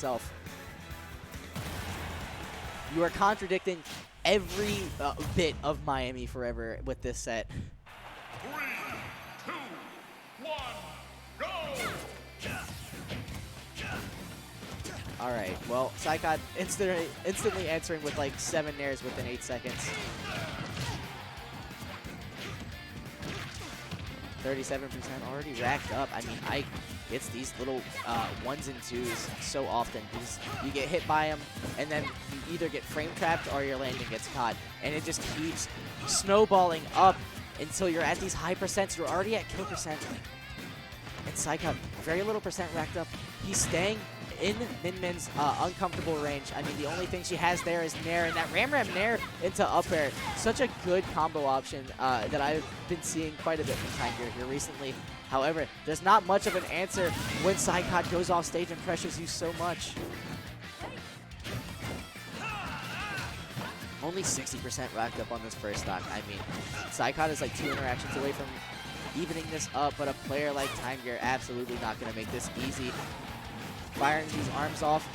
himself. You are contradicting every bit of Miami Forever with this set. 3, 2, 1, go! All right, well, PsyKoD instantly answering with like 7 nairs within 8 seconds. 37% already racked up. I mean, Ike gets these little 1s and 2s so often because you get hit by him, and then you either get frame trapped or your landing gets caught. And it just keeps snowballing up until you're at these high percents. You're already at kill percent. And PsyKoD, very little percent racked up. He's staying in MinMin's uncomfortable range. I mean, the only thing she has there is Nair, and that Ram Nair into up air. Such a good combo option that I've been seeing quite a bit from Timegear here recently. However, there's not much of an answer when PsyKoD goes off stage and pressures you so much. Only 60% racked up on this first stock. I mean, PsyKoD is like 2 interactions away from evening this up, but a player like Timegear absolutely not going to make this easy. Firing these arms off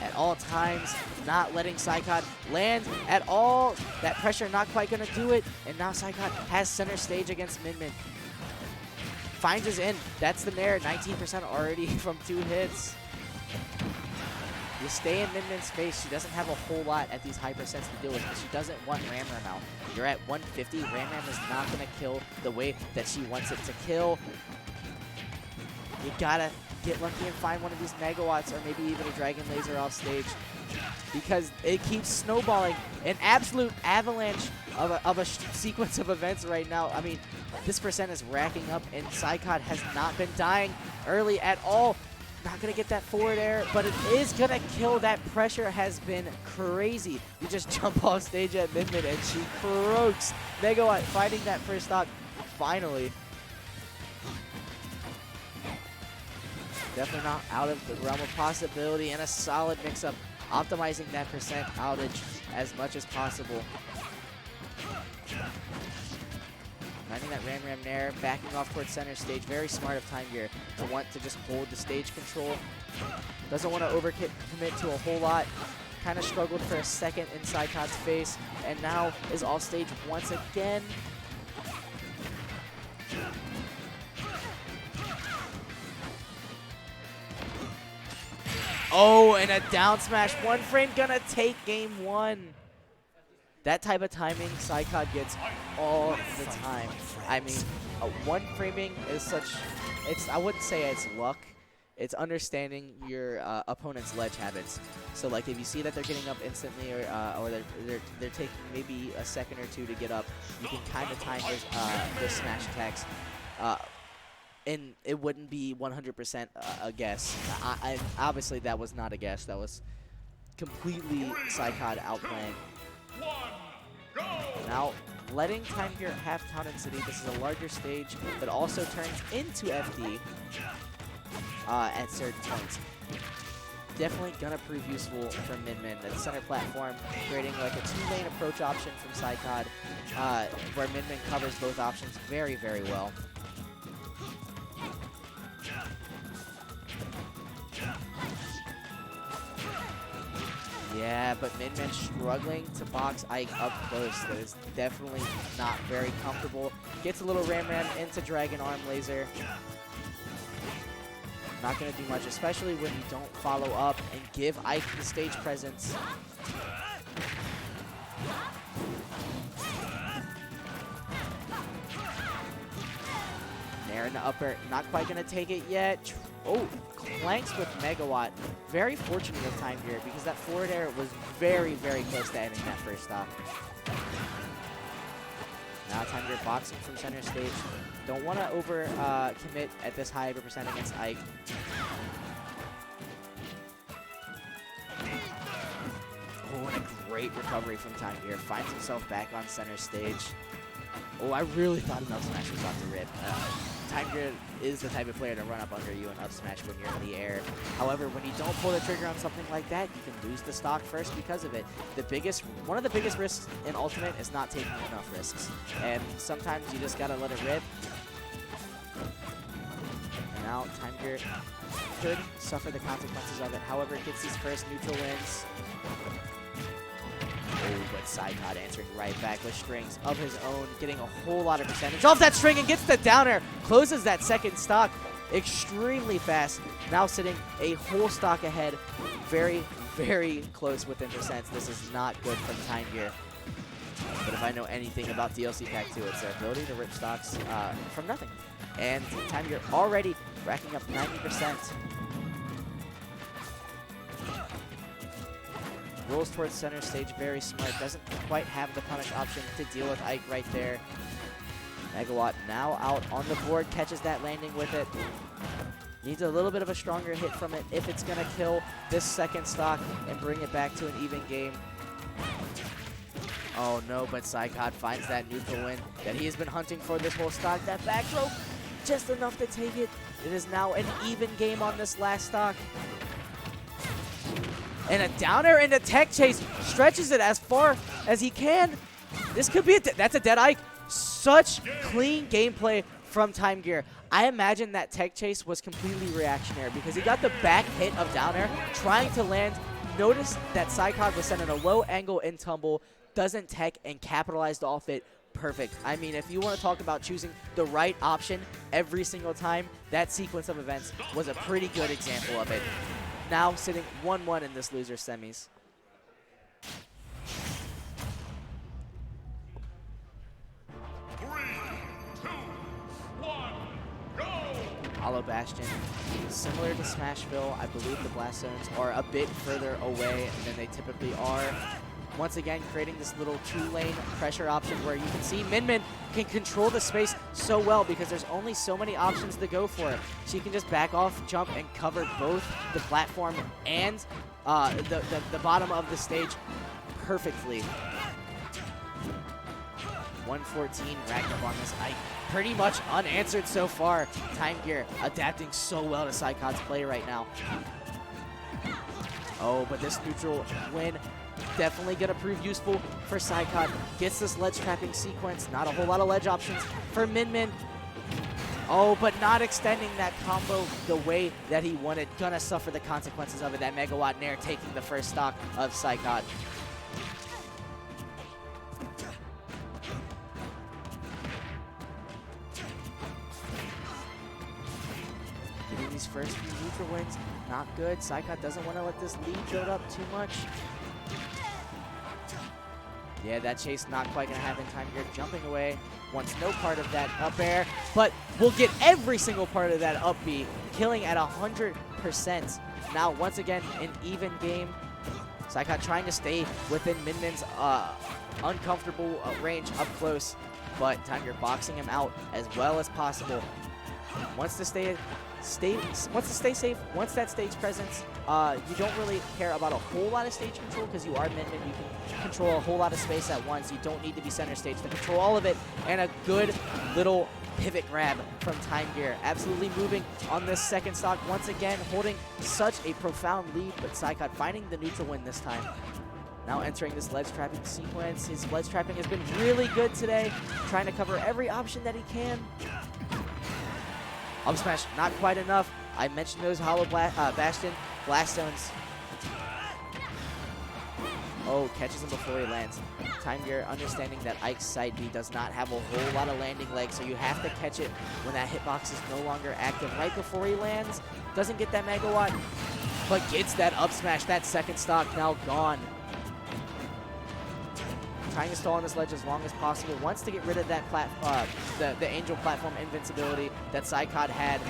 at all times, not letting PsyKoD land at all. That pressure not quite going to do it, and now PsyKoD has center stage against MinMin. Finds his in. That's the Nair, 19% already from 2 hits. You stay in MinMin's face. She doesn't have a whole lot at these high percents to deal with, but she doesn't want Ram out. You're at 150. Ram is not going to kill the way that she wants it to kill. You gotta get lucky and find one of these megawatts or maybe even a Dragon Laser off stage, because it keeps snowballing. An absolute avalanche of a sequence of events right now. I mean, this percent is racking up, and PsyKoD has not been dying early at all. Not going to get that forward air, but it is going to kill. That pressure has been crazy. You just jump off stage at MinMin, and she croaks. Megawatt fighting that first stock finally. Definitely not out of the realm of possibility, and a solid mix-up, optimizing that percent outage as much as possible. Finding that Ram Nair, backing off towards center stage. Very smart of Timegear to want to just hold the stage control. Doesn't want to overcommit to a whole lot. Kind of struggled for a second in PsyKoD's face, and now is off stage once again. Oh, and a down smash. 1 frame gonna take game 1. That type of timing PsyKoD gets all the time. I mean, 1 framing is such, I wouldn't say it's luck. It's understanding your opponent's ledge habits. So like if you see that they're getting up instantly, or they're taking maybe a second or 2 to get up, you can kind of time their smash attacks. And it wouldn't be 100% a guess. Obviously, that was not a guess. That was completely PsyKoD outplaying. Now, letting Timegear have Town and City. This is a larger stage that also turns into FD at certain points. Definitely gonna prove useful for MinMin. That center platform, creating like a 2-lane approach option from PsyKoD, where MinMin covers both options very, very well. Yeah, but MinMin struggling to box Ike up close. That is definitely not very comfortable. Gets a little Ram into Dragon Arm Laser. Not going to do much, especially when you don't follow up and give Ike the stage presence. Nair in the upper, not quite going to take it yet. Oh, clanks with Megawatt. Very fortunate of Timegear because that forward air was very, very close to ending that first stop. Now Timegear boxing from center stage. Don't want to over commit at this high of a percent against Ike. Oh, and a great recovery from Timegear. Finds himself back on center stage. Oh, I really thought an up smash was about to rip. Timegear is the type of player to run up under you and up smash when you're in the air. However, when you don't pull the trigger on something like that, you can lose the stock first because of it. One of the biggest risks in Ultimate is not taking enough risks. And sometimes you just gotta let it rip. And now Now, Timegear could suffer the consequences of it. However, it gets these first neutral wins. Oh, but PsyKoD answering right back with strings of his own, getting a whole lot of percentage off that string and gets the down air, closes that second stock extremely fast. Now sitting a whole stock ahead, very, very close within percents. This is not good from Timegear. But if I know anything about DLC Pack 2, it's their ability to rip stocks from nothing. And Timegear already racking up 90%. Rolls towards center stage, very smart. Doesn't quite have the punish option to deal with Ike right there. Megawatt now out on the board, catches that landing with it. Needs a little bit of a stronger hit from it if it's going to kill this second stock and bring it back to an even game. Oh no, but PsyKoD finds that neutral win that he has been hunting for this whole stock. That back throw, just enough to take it. It is now an even game on this last stock. And a down air into tech chase, stretches it as far as he can. This could be that's a dead Ike. Such clean gameplay from Timegear. I imagine that tech chase was completely reactionary because he got the back hit of down air, trying to land. Notice that PsyKoD was sent in a low angle in tumble, doesn't tech, and capitalized off it. Perfect. I mean, if you want to talk about choosing the right option every single time, that sequence of events was a pretty good example of it. Now sitting 1-1 in this loser semis. 3, 2, 1, go! Hollow Bastion, similar to Smashville, I believe the blast zones are a bit further away than they typically are. Once again, creating this little two-lane pressure option where you can see MinMin can control the space so well because there's only so many options to go for. She can just back off, jump, and cover both the platform and the bottom of the stage perfectly. 114 racked up on this Ike. Pretty much unanswered so far. Timegear adapting so well to PsyKoD's play right now. Oh, but this neutral win definitely going to prove useful for PsyKoD. Gets this ledge trapping sequence. Not a whole lot of ledge options for MinMin. Oh, but not extending that combo the way that he wanted. Gonna suffer the consequences of it. That Megawatt Nair taking the first stock of PsyKoD. Getting these first few neutral wins, not good. PsyKoD doesn't want to let this lead build up too much. Yeah, that chase not quite going to happen. Timegear jumping away. Wants no part of that up air, but will get every single part of that up B, killing at 100%. Now, once again, an even game. PsyKoD trying to stay within MinMin's uncomfortable range up close, but Timegear boxing him out as well as possible. Wants to stay safe. Once that stage presence, you don't really care about a whole lot of stage control because you are MinMin. You can control a whole lot of space at once. You don't need to be center stage to control all of it. And a good little pivot grab from Timegear. Absolutely moving on this second stock. Once again, holding such a profound lead, but PsyKoD finding the neutral win this time. Now entering this ledge trapping sequence. His ledge trapping has been really good today. Trying to cover every option that he can. Up smash, not quite enough. I mentioned those Hollow Bastion blast zones. Oh, catches him before he lands. Timegear understanding that Ike's side B does not have a whole lot of landing legs, so you have to catch it when that hitbox is no longer active right before he lands. Doesn't get that Megawatt, but gets that up smash. That second stock now gone. Trying to stall on this ledge as long as possible. Wants to get rid of that the Angel platform invincibility that PsyKoD had.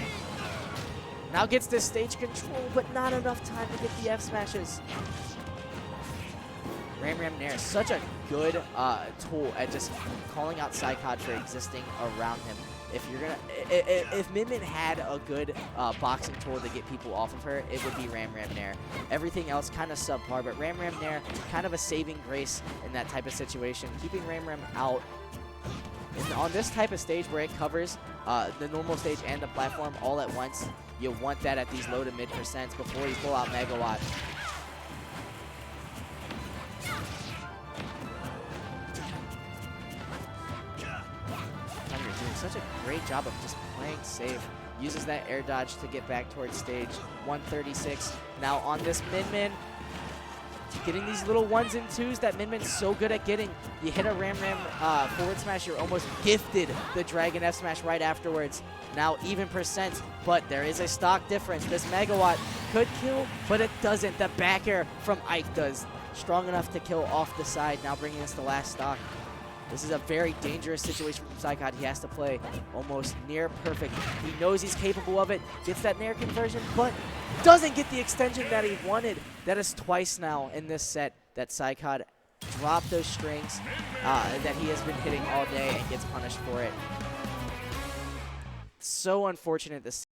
Now gets this stage control, but not enough time to get the F smashes. Ram Nair, such a good tool at just calling out PsyKoD for existing around him. If MinMin had a good boxing tool to get people off of her, it would be Ram Nair. Everything else kind of subpar, but Ram Nair kind of a saving grace in that type of situation, keeping Ram out. And on this type of stage where it covers the normal stage and the platform all at once, you want that at these low to mid percents before you pull out Megawatt. Doing such a great job of just playing safe. Uses that air dodge to get back towards stage. 136. Now on this MinMin. Getting these little 1s and 2s that MinMin's so good at getting. You hit a Ram forward smash, you're almost gifted the Dragon F smash right afterwards. Now even percent, but there is a stock difference. This Megawatt could kill, but it doesn't. The back air from Ike does. Strong enough to kill off the side, now bringing us the last stock. This is a very dangerous situation from PsyKoD. He has to play almost near perfect. He knows he's capable of it, gets that Nair conversion, but doesn't get the extension that he wanted. That is twice now in this set that PsyKoD dropped those strings that he has been hitting all day and gets punished for it. So unfortunate this